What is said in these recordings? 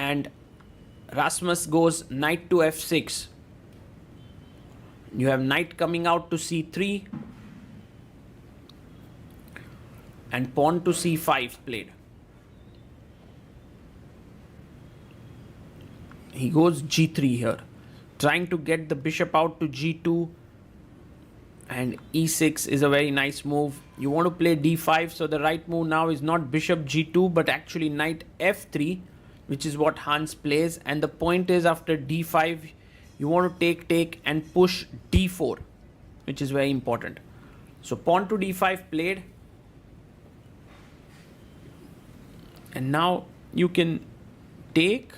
and Rasmus goes knight to f6. You have knight coming out to c3 and pawn to c5 played. He goes g3 here, trying to get the bishop out to g2, and e6 is a very nice move. You want to play d5, so the right move now is not bishop g2 but actually knight f3, which is what Hans plays. And the point is, after d5 you want to take and push d4, which is very important. So pawn to d5 played, and now you can take.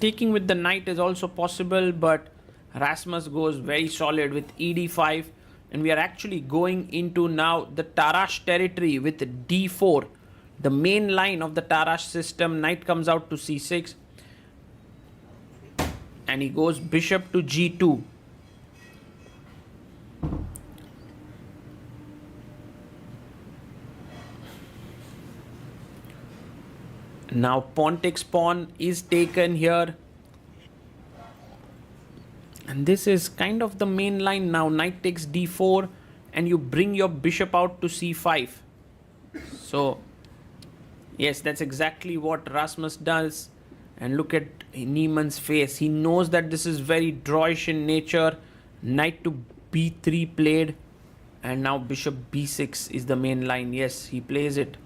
Taking with the knight is also possible, but Rasmus goes very solid with ed5, and we are actually going into now the Tarrasch territory with d4, the main line of the Tarrasch system. Knight comes out to c6, and he goes bishop to g2. Now pawn takes pawn is taken here, and this is kind of the main line now. Knight takes d4, and you bring your bishop out to c5. So yes, that's exactly what Rasmus does. And look at Niemann's face. He knows that this is very drawish in nature. Knight to b3 played, and now bishop b6 is the main line. Yes, he plays it.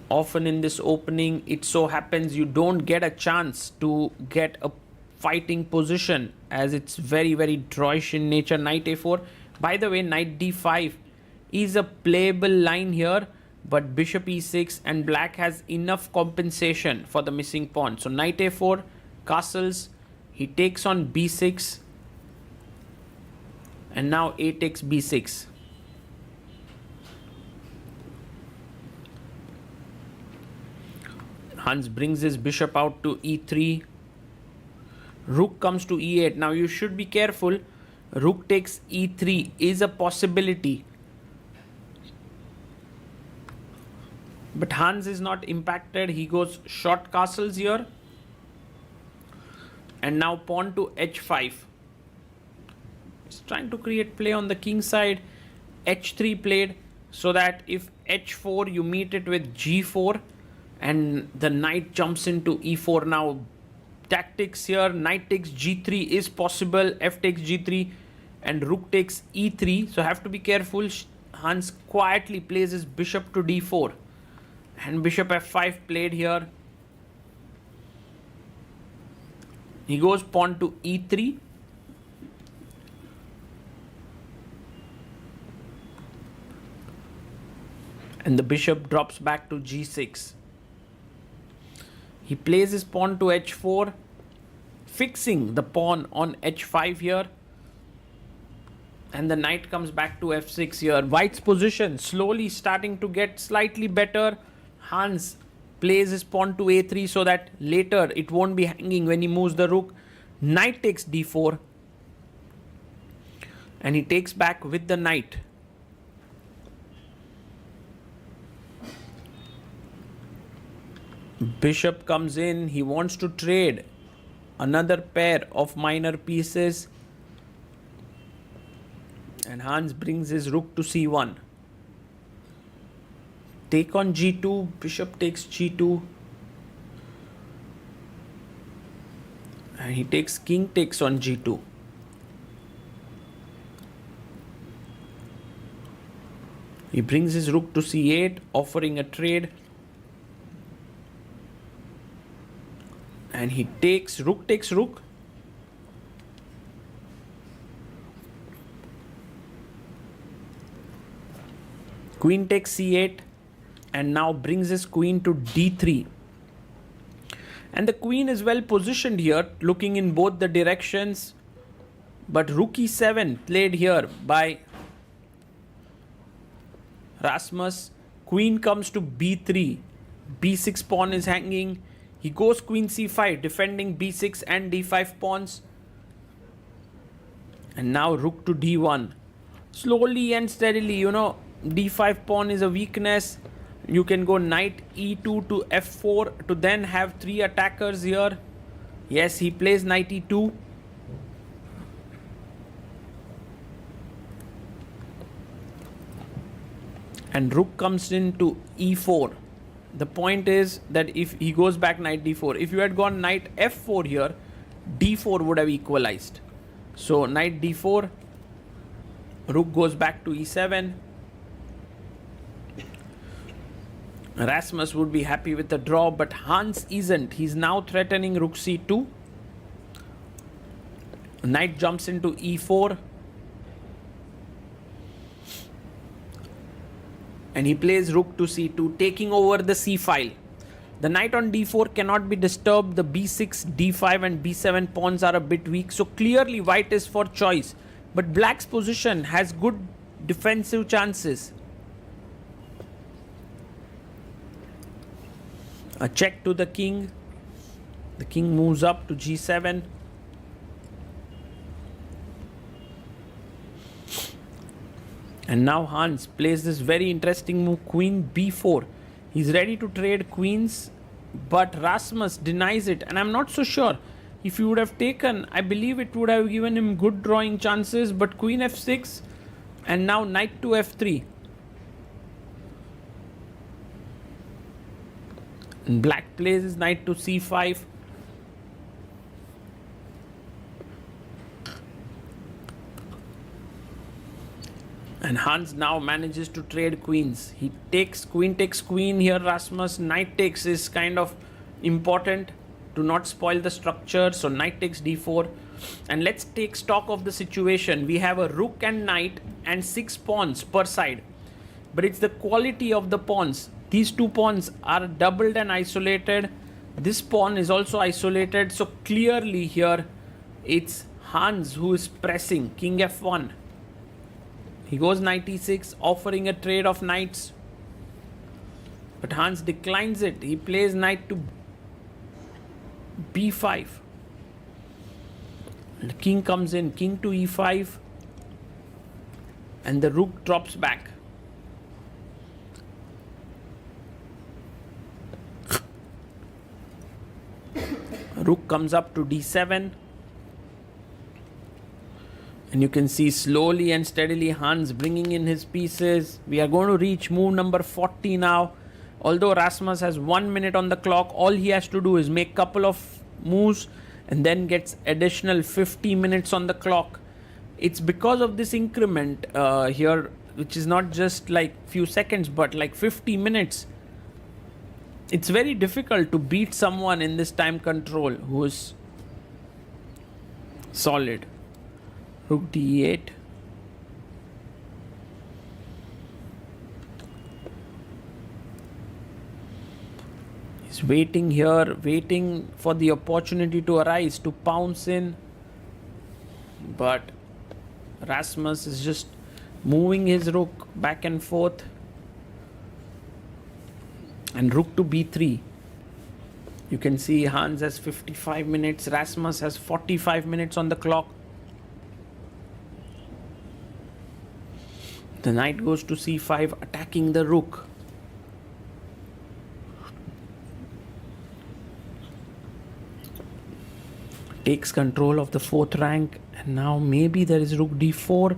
Often in this opening, it so happens you don't get a chance to get a fighting position, as it's very, very drawish in nature. Knight a4. By the way, knight d5 is a playable line here, but bishop e6, and black has enough compensation for the missing pawn. So knight a4, castles, he takes on b6, and now a takes b6. Hans brings his bishop out to e3. Rook comes to e8. Now you should be careful. Rook takes e3 is a possibility, but Hans is not impacted. He goes short castles here, and now pawn to h5. He's trying to create play on the king side. h3 played, so that if h4 you meet it with g4, and the knight jumps into e4. Now tactics here, knight takes g3 is possible, f takes g3, and rook takes e3. So have to be careful. Hans quietly plays his bishop to d4, and bishop f5 played here. He goes pawn to e3, and the bishop drops back to g6. He plays his pawn to h4, fixing the pawn on h5 here, and the knight comes back to f6 here. White's position slowly starting to get slightly better. Hans plays his pawn to a3 so that later it won't be hanging when he moves the rook. Knight takes d4, and he takes back with the knight. Bishop comes in. He wants to trade another pair of minor pieces, and Hans brings his rook to c1. Take on g2. Bishop takes g2, and he takes king takes on g2. He brings his rook to c8, offering a trade. And he takes rook takes rook. Queen takes c8, and now brings his queen to d3. And the queen is well positioned here, looking in both the directions. But rook e7 played here by Rasmus. Queen comes to b3. b6 pawn is hanging. He goes queen c5, defending b6 and d5 pawns. And now rook to d1. Slowly and steadily, d5 pawn is a weakness. You can go knight e2 to f4 to then have 3 attackers here. Yes, he plays knight e2. And rook comes into e4. The point is that if he goes back knight d4, if you had gone knight f4 here, d4 would have equalized. So knight d4, rook goes back to e7. Rasmus would be happy with the draw, but Hans isn't. He's now threatening rook c2. Knight jumps into e4. And he plays rook to c2, taking over the c file. The knight on d4 cannot be disturbed. The b6, d5 and b7 pawns are a bit weak. So clearly white is for choice. But black's position has good defensive chances. A check to the king. The king moves up to g7. And now Hans plays this very interesting move, queen b4. He's ready to trade queens, but Rasmus denies it. And I'm not so sure. If he would have taken, I believe it would have given him good drawing chances. But queen f6 and now knight to f3. And black plays his knight to c5. And Hans now manages to trade queens. He takes queen here. Rasmus knight takes is kind of important to not spoil the structure. So knight takes d4. And let's take stock of the situation. We have a rook and knight and 6 pawns per side. But it's the quality of the pawns. These 2 pawns are doubled and isolated. This pawn is also isolated. So clearly here it's Hans who is pressing. King f1. He goes knight e6, offering a trade of knights. But Hans declines it. He plays knight to b5. And the king comes in, king to e5. And the rook drops back. Rook comes up to d7. And you can see slowly and steadily Hans bringing in his pieces. We are going to reach move number 40 now. Although Rasmus has 1 minute on the clock, all he has to do is make a couple of moves and then gets additional 50 minutes on the clock. It's because of this increment here, which is not just like few seconds, but like 50 minutes. It's very difficult to beat someone in this time control who is solid. Rook d8. He's waiting here, waiting for the opportunity to arise to pounce in. But Rasmus is just moving his rook back and forth. And rook to b3. You can see Hans has 55 minutes, Rasmus has 45 minutes on the clock. The knight goes to c5, attacking the rook. Takes control of the 4th rank, and now maybe there is rook d4,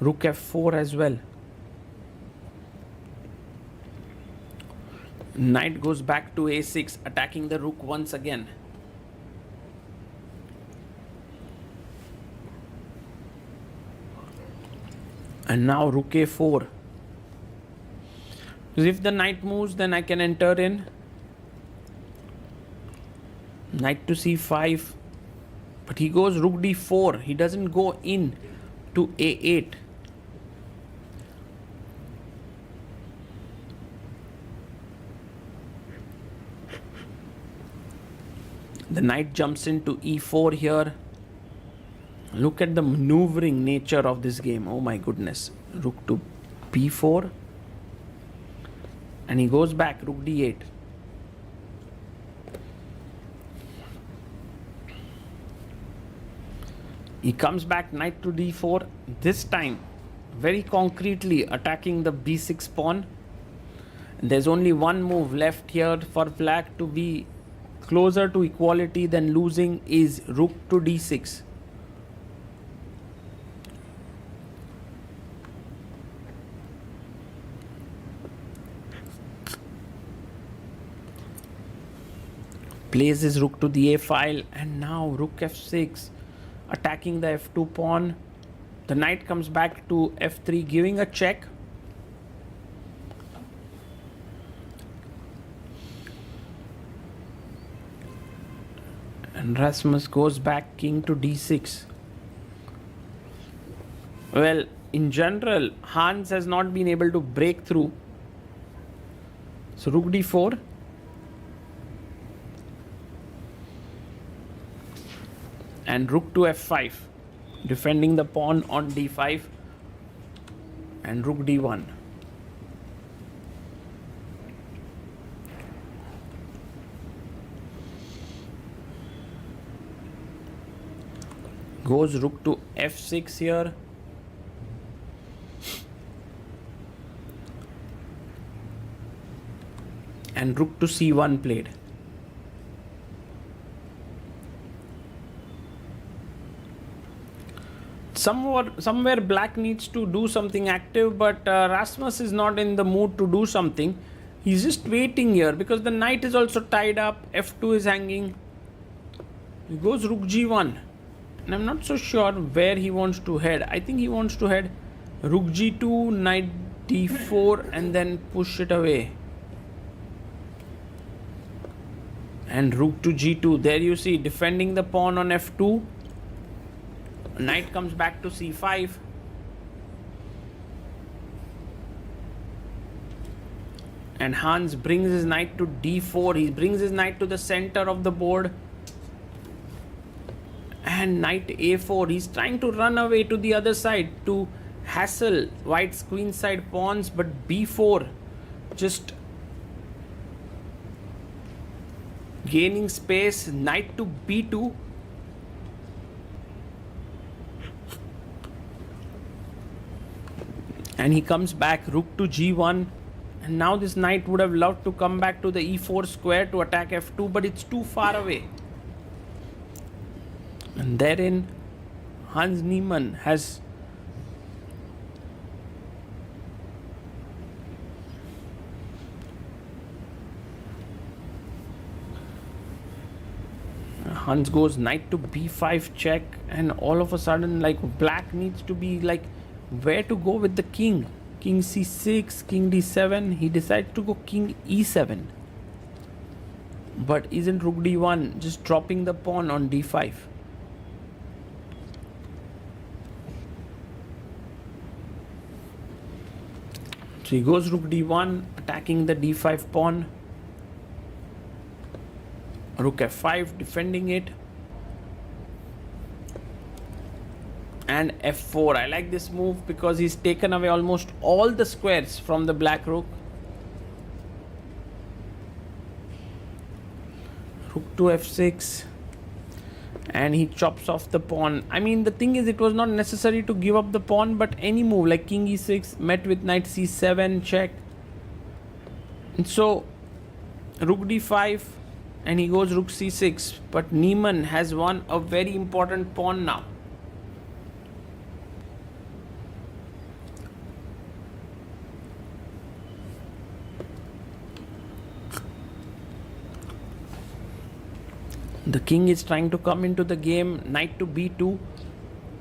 rook f4 as well. Knight goes back to a6, attacking the rook once again. And now rook a4. Because if the knight moves, then I can enter in. Knight to c5. But he goes rook d4. He doesn't go in to a8. The knight jumps into e4 here. Look at the maneuvering nature of this game. Oh my goodness. Rook to b4. And he goes back, rook d8. He comes back, knight to d4. This time, very concretely attacking the b6 pawn. There's only one move left here for black to be closer to equality than losing, is rook to d6. Plays his rook to the a file, and now rook f6, attacking the f2 pawn. The knight comes back to f3, giving a check. And Rasmus goes back king to d6. Well, in general, Hans has not been able to break through. So rook d4. And rook to f5, defending the pawn on d5, and rook d1. Goes rook to f6 here. And rook to c1 played. Somewhere black needs to do something active, but Rasmus is not in the mood to do something. He's just waiting here because the knight is also tied up. f2 is hanging. He goes rook g1. And I'm not so sure where he wants to head. I think he wants to head rook g2, knight d4, and then push it away. And rook to g2. There you see, defending the pawn on f2. Knight comes back to c5. And Hans brings his knight to d4. He brings his knight to the center of the board. And knight a4. He's trying to run away to the other side to hassle white's queenside pawns, but b4 just gaining space. Knight to b2. And he comes back rook to g1, and now this knight would have loved to come back to the e4 square to attack f2, but it's too far away. And therein Hans Niemann has Hans goes knight to b5 check, and all of a sudden, like, black needs to be like where to go with the king. King c6, king d7. He decides to go king e7. But isn't rook d1 just dropping the pawn on d5? So he goes rook d1, attacking the d5 pawn. Rook f5, defending it. And f4. I like this move because he's taken away almost all the squares from the black rook. Rook to f6. And he chops off the pawn. I mean, the thing is, it was not necessary to give up the pawn, but any move like king e6 met with knight c7 check. And so rook d5, and he goes rook c6. But Niemann has won a very important pawn now. The king is trying to come into the game. Knight to b2.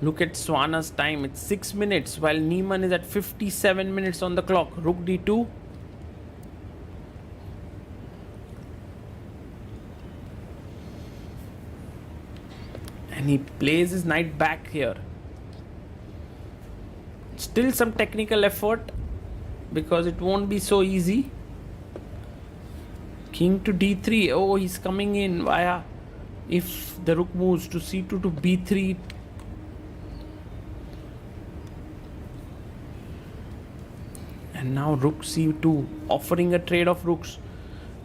Look at Svane's time. It's 6 minutes, while Niemann is at 57 minutes on the clock. Rook d2. And he plays his knight back here. Still some technical effort, because it won't be so easy. King to d3. Oh, he's coming in via... If the rook moves to c2 to b3, and now rook c2, offering a trade of rooks.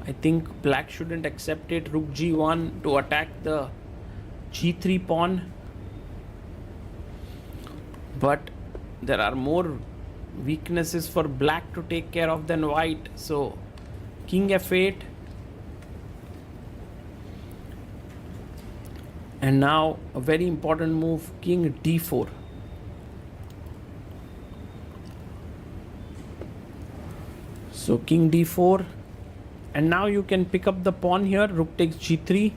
I think black shouldn't accept it. Rook g1 to attack the g3 pawn. But there are more weaknesses for black to take care of than white. So king f8. And now a very important move, king d4. So king d4. And now you can pick up the pawn here. Rook takes g3.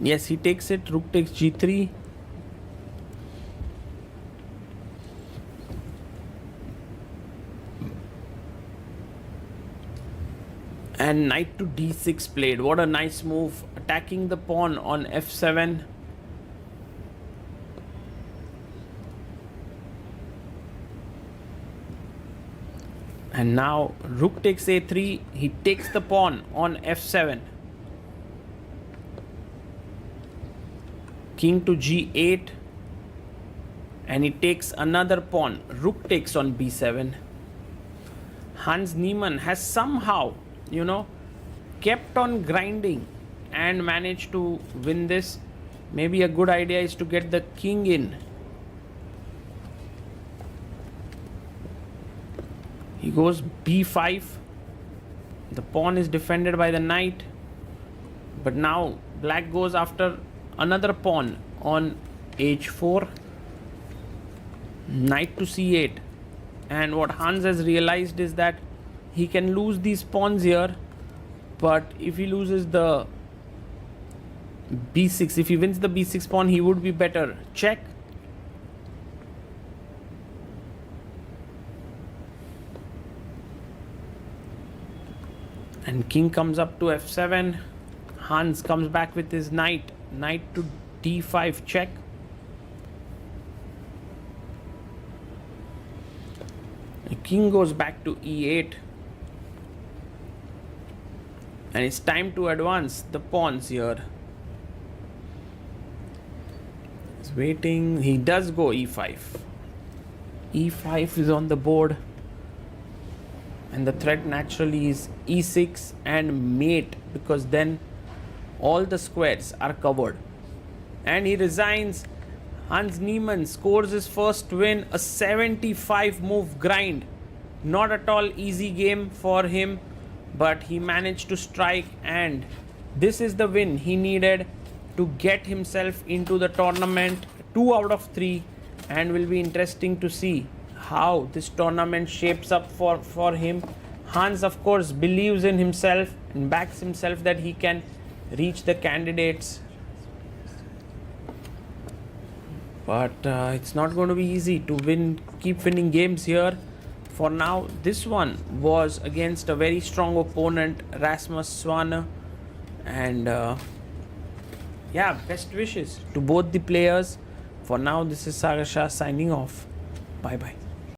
Yes, he takes it. Rook takes g3. And knight to d6 played. What a nice move. Attacking the pawn on f7. And now rook takes a3. He takes the pawn on f7. King to g8. And he takes another pawn. Rook takes on b7. Hans Niemann has somehow, kept on grinding and managed to win this. Maybe a good idea is to get the king in. He goes b5. The pawn is defended by the knight. But now black goes after another pawn on h4. Knight to c8. And what Hans has realized is that he can lose these pawns here. But if he loses the b6, if he wins the b6 pawn, he would be better. Check. And king comes up to f7. Hans comes back with his knight. Knight to d5 check. The king goes back to e8. And it's time to advance the pawns here. He's waiting. He does go e5. e5 is on the board. And the threat naturally is e6 and mate, because then all the squares are covered. And he resigns. Hans Niemann scores his first win, a 75 move grind. Not at all easy game for him, but he managed to strike, and this is the win he needed to get himself into the tournament. 2 out of 3, and will be interesting to see how this tournament shapes up for him. Hans of course believes in himself and backs himself that he can reach the candidates, but it's not going to be easy to keep winning games here. For now, this one was against a very strong opponent, Rasmus Svane, and best wishes to both the players. For now, this is Sagar Shah signing off. Bye bye.